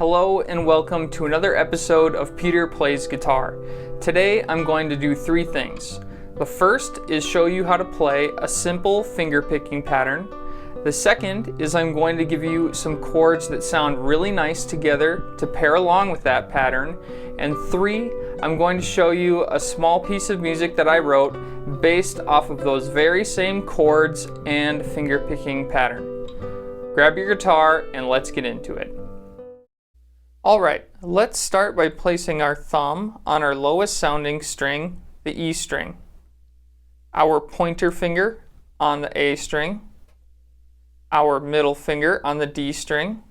Hello and welcome to another episode of Peter Plays Guitar. Today I'm going to do three things. The first is show you how to play a simple finger picking pattern. The second is I'm going to give you some chords that sound really nice together to pair along with that pattern. And three, I'm going to show you a small piece of music that I wrote based off of those very same chords and finger picking pattern. Grab your guitar and let's get into it. Alright, let's start by placing our thumb on our lowest sounding string, the E string, our pointer finger on the A string, our middle finger on the D string,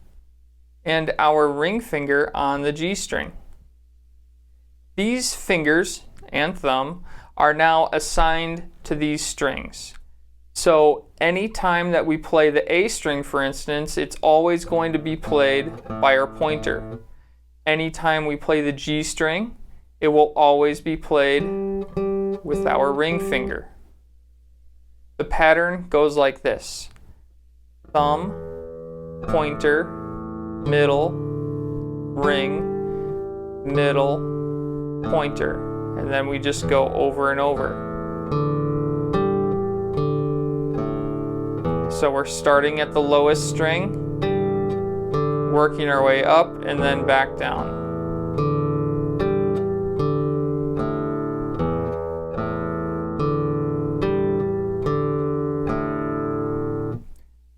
and our ring finger on the G string. These fingers and thumb are now assigned to these strings. So anytime that we play the A string, for instance, it's always going to be played by our pointer. Anytime we play the G string, it will always be played with our ring finger. The pattern goes like this: thumb, pointer, middle, ring, middle, pointer. And then we just go over and over. So we're starting at the lowest string, working our way up and then back down.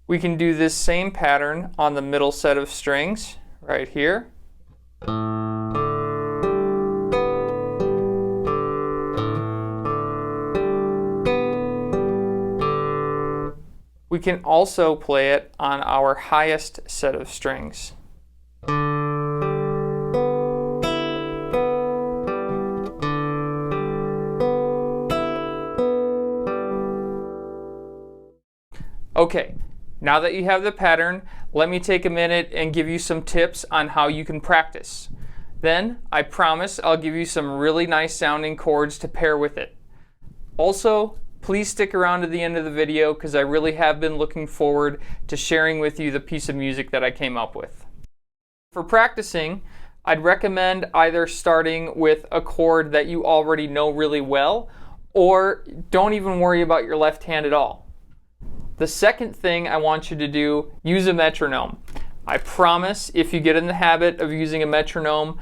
We can do this same pattern on the middle set of strings right here. We can also play it on our highest set of strings. Okay, now that you have the pattern, let me take a minute and give you some tips on how you can practice. Then, I promise I'll give you some really nice sounding chords to pair with it. Also, please stick around to the end of the video because I really have been looking forward to sharing with you the piece of music that I came up with. For practicing, I'd recommend either starting with a chord that you already know really well, or don't even worry about your left hand at all. The second thing I want you to do, use a metronome. I promise if you get in the habit of using a metronome,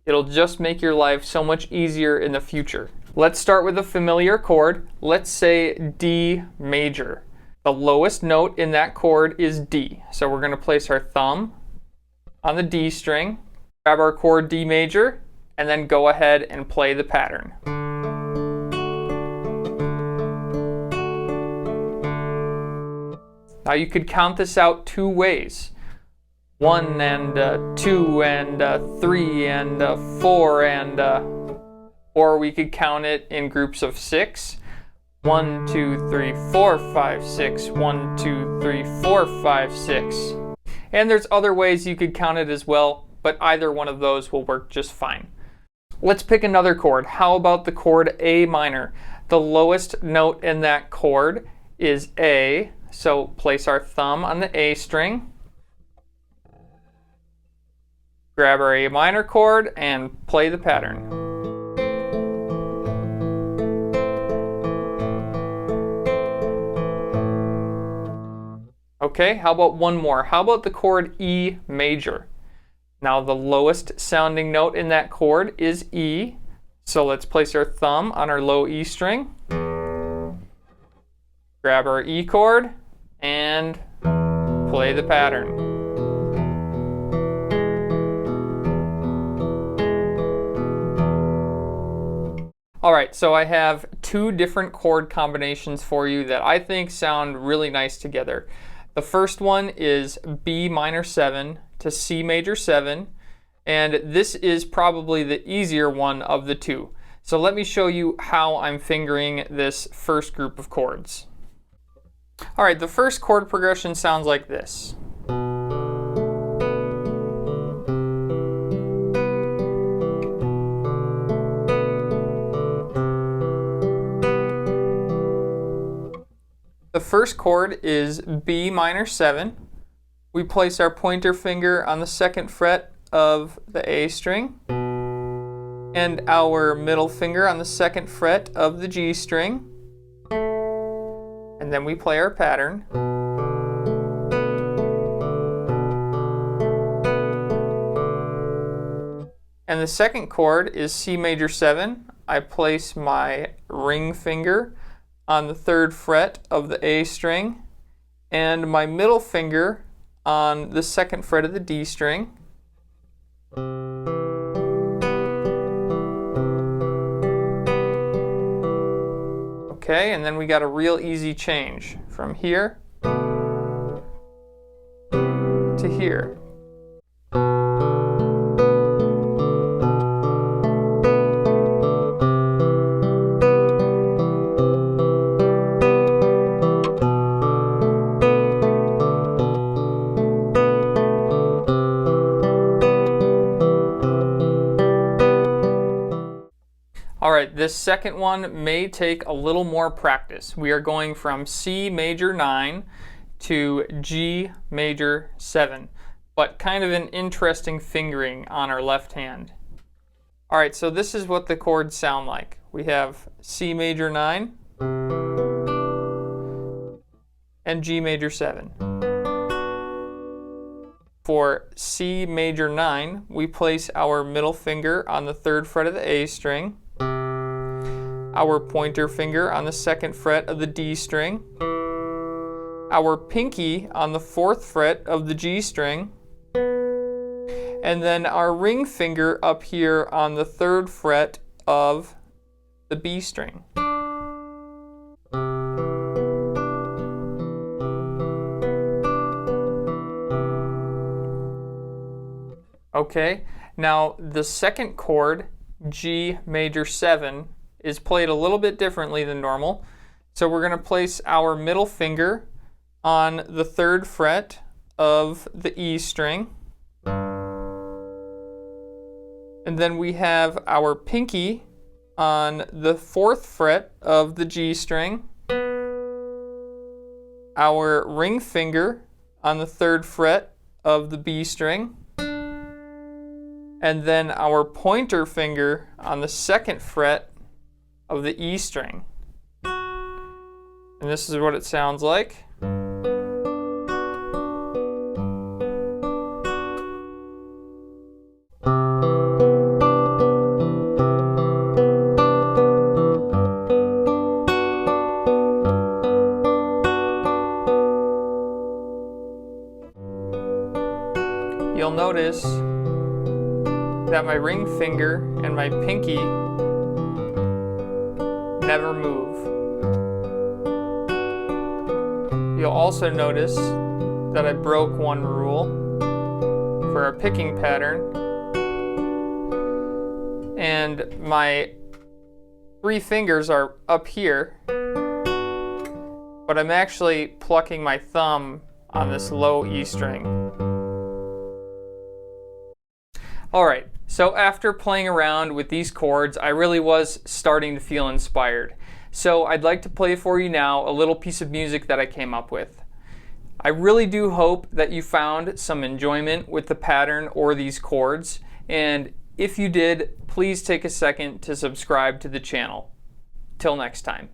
it'll just make your life so much easier in the future. Let's start with a familiar chord. Let's say D major. The lowest note in that chord is D. So we're going to place our thumb on the D string, grab our chord D major, and then go ahead and play the pattern. Now you could count this out two ways. 1 and 2 and 3 and 4 and or we could count it in groups of 6. 1, 2, 3, 4, 5, 6. 1, 2, 3, 4, 5, 6. And there's other ways you could count it as well, but either one of those will work just fine. Let's pick another chord. How about the chord A minor? The lowest note in that chord is A, so place our thumb on the A string, grab our A minor chord, and play the pattern. Okay, how about one more? How about the chord E major? Now the lowest sounding note in that chord is E, so let's place our thumb on our low E string, grab our E chord, and play the pattern. Alright, so I have two different chord combinations for you that I think sound really nice together. The first one is B minor 7 to C major 7, and this is probably the easier one of the two. So let me show you how I'm fingering this first group of chords. Alright, the first chord progression sounds like this. The first chord is B minor 7. We place our pointer finger on the 2nd fret of the A string, and our middle finger on the 2nd fret of the G string, and then we play our pattern. And the 2nd chord is C major 7. I place my ring finger on the 3rd fret of the A string and my middle finger on the 2nd fret of the D string. Okay, and then we got a real easy change from here to here. Alright, this second one may take a little more practice. We are going from C major 9 to G major 7, but kind of an interesting fingering on our left hand. Alright, so this is what the chords sound like. We have C major 9 and G major 7. For C major 9, we place our middle finger on the 3rd fret of the A string, our pointer finger on the 2nd fret of the D string, our pinky on the 4th fret of the G string, and then our ring finger up here on the 3rd fret of the B string. Okay, now the 2nd chord, G major 7, is played a little bit differently than normal. So we're going to place our middle finger on the 3rd fret of the E string. And then we have our pinky on the 4th fret of the G string, our ring finger on the 3rd fret of the B string, and then our pointer finger on the 2nd fret of the E string. And this is what it sounds like. You'll notice that my ring finger and my pinky never move. You'll also notice that I broke one rule for our picking pattern, and my 3 fingers are up here, but I'm actually plucking my thumb on this low E string. Alright, so after playing around with these chords, I really was starting to feel inspired. So I'd like to play for you now a little piece of music that I came up with. I really do hope that you found some enjoyment with the pattern or these chords, and if you did, please take a second to subscribe to the channel. Till next time.